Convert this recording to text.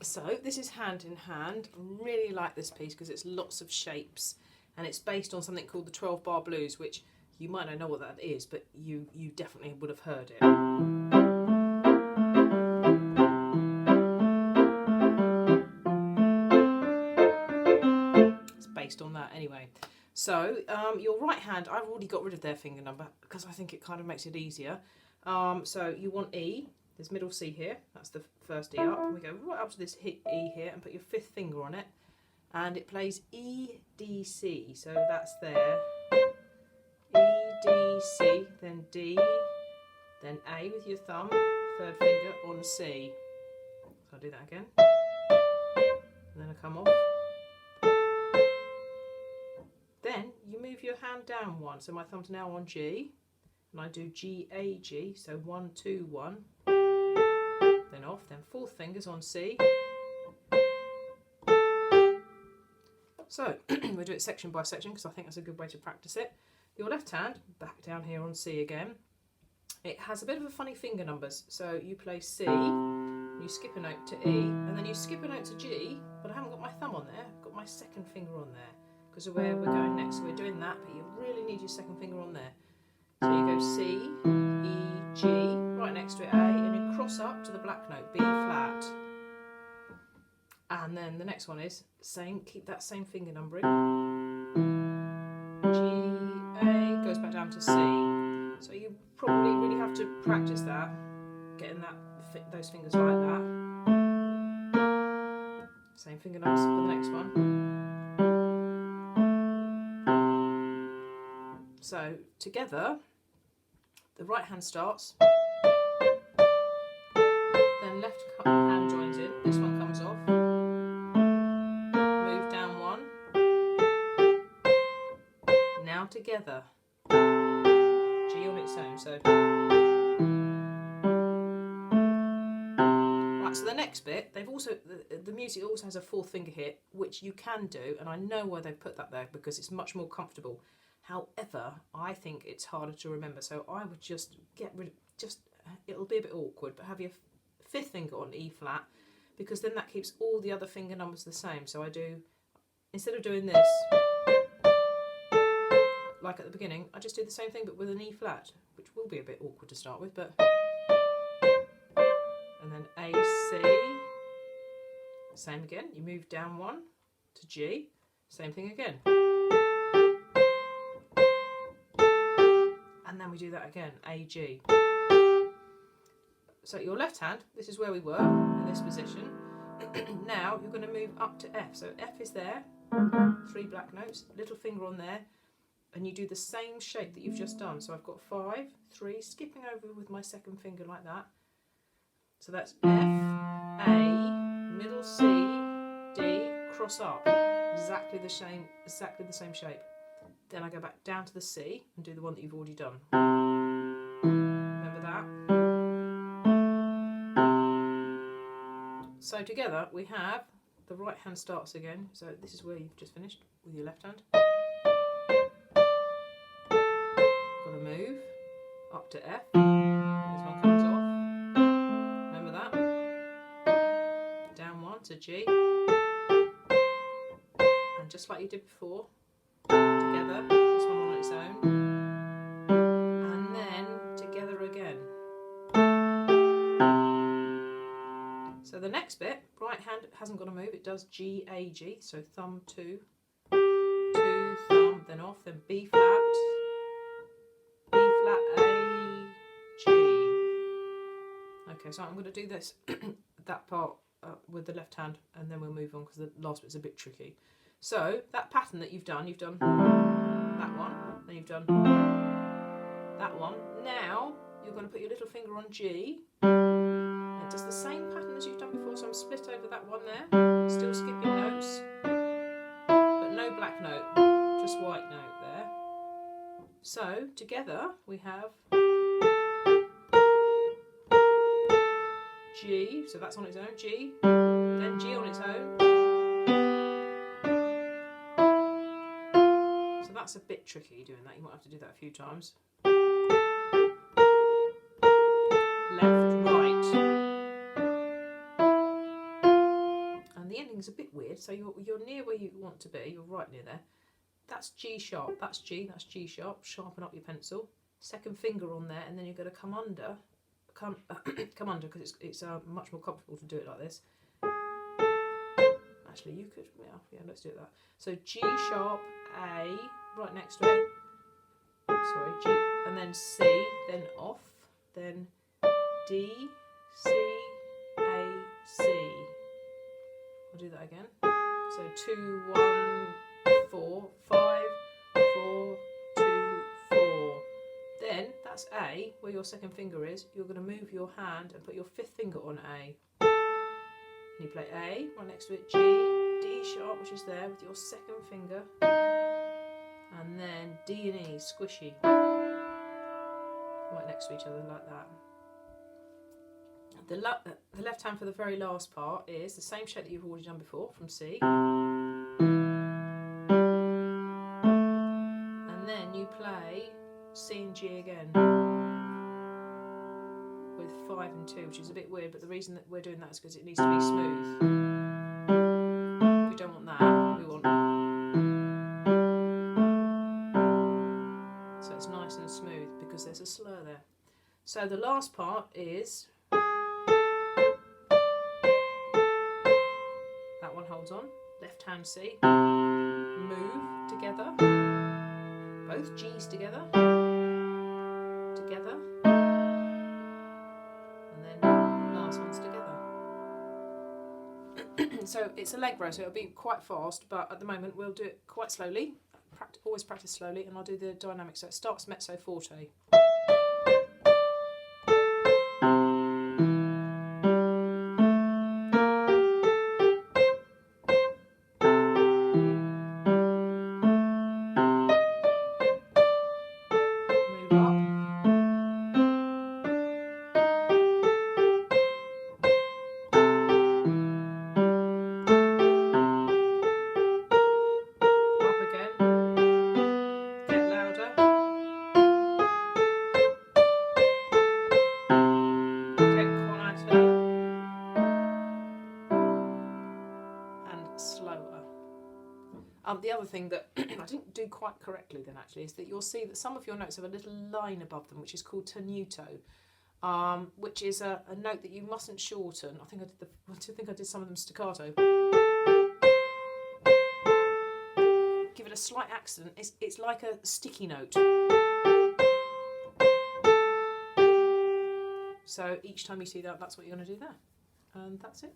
So this is Hand in Hand. I really like this piece because it's lots of shapes and it's based on something called the 12 bar blues, which you might not know what that is, but you definitely would have heard it. It's based on that anyway. So your right hand, I've already got rid of their finger number because I think it kind of makes it easier. So you want E. There's middle C here, that's the first E up, and we go right up to this hit E here and put your fifth finger on it, and it plays E, D, C, so that's there, E, D, C, then D, then A with your thumb, third finger on C. So I'll do that again, and then I come off. Then you move your hand down one, so my thumb's now on G, and I do G, A, G, so 1, 2, 1. Then off, then fourth finger's on C. So we'll do it section by section because I think that's a good way to practice it. Your left hand, back down here on C again. It has a bit of a funny finger numbers. So you play C, you skip a note to E, and then you skip a note to G, but I haven't got my thumb on there, I've got my second finger on there because of where we're going next. So we're doing that, but you really need your second finger on there. So you go C, E, G, right next to it A, and you cross up to the black note, B flat. And then the next one is same, keep that same finger numbering. G, A, goes back down to C. So you probably really have to practice that, getting those fingers like that. Same finger numbers for the next one. So together, the right hand starts, then left hand joins in, this one comes off, move down one, now together, G on its own, so. Right, so the next bit, they've also, the music also has a fourth finger hit, which you can do, and I know why they've put that there, because it's much more comfortable. However, I think it's harder to remember, so I would just get rid of, it'll be a bit awkward, but have your fifth finger on E flat, because then that keeps all the other finger numbers the same. So I do, instead of doing this, like at the beginning, I just do the same thing but with an E flat, which will be a bit awkward to start with, but, and then A, C, same again, you move down one to G, same thing again. And then we do that again, A, G. So your left hand, this is where we were, in this position. Now you're going to move up to F. So F is there, 3 black notes, little finger on there, and you do the same shape that you've just done. So I've got 5, 3, skipping over with my second finger like that. So that's F, A, middle C, D, cross up. Exactly the same shape. Then I go back down to the C and do the one that you've already done. Remember that? So together we have, the right hand starts again. So this is where you've just finished with your left hand. Got to move up to F. This one comes off. Remember that? Down one to G. And just like you did before, together, this one on its own, and then together again. So the next bit, right hand hasn't got to move, it does G, A, G, so thumb 2, thumb, then off, then B flat, A, G. Okay, so I'm going to do this, that part with the left hand, and then we'll move on because the last bit's a bit tricky. So that pattern that you've done that one, then you've done that one. Now you're going to put your little finger on G. It does the same pattern as you've done before, so I'm split over that one there, still skipping notes, but no black note, just white note there. So together we have G, so that's on its own, G, then G on its own. So that's a bit tricky doing that, you might have to do that a few times. Left, right. is a bit weird. So you're near where you want to be. You're right near there. That's G sharp. That's G sharp. Sharpen up your pencil. Second finger on there, and then you're going to come under. Come under, because it's much more comfortable to do it like this. Actually, you could, yeah, let's do it that. So G sharp, A, right next to it. Sorry, G, and then C, then off, then D, C, A, C. I'll do that again. So 2, 1, 4, 5, 4, 2, 4. Then that's A, where your second finger is. You're going to move your hand and put your fifth finger on A. And you play A, right next to it, G, D sharp, which is there, with your second finger. And then D and E, squishy. Right next to each other like that. The left hand for the very last part is the same shape that you've already done before, from C. And then you play C and G again. With 5 and 2, which is a bit weird, but the reason that we're doing that is because it needs to be smooth. We don't want that, we want... So it's nice and smooth because there's a slur there. So the last part is... That one holds on, left hand C, move together, both G's together, together, and then last one's together. So it's a leg row, so it'll be quite fast, but at the moment we'll do it quite slowly. Always practice slowly, and I'll do the dynamic. So it starts mezzo forte. The other thing that I didn't do quite correctly then actually is that you'll see that some of your notes have a little line above them, which is called tenuto, which is a note that you mustn't shorten. I think I did some of them staccato. Give it a slight accent. It's like a sticky note. So each time you see that, that's what you're going to do there, and that's it.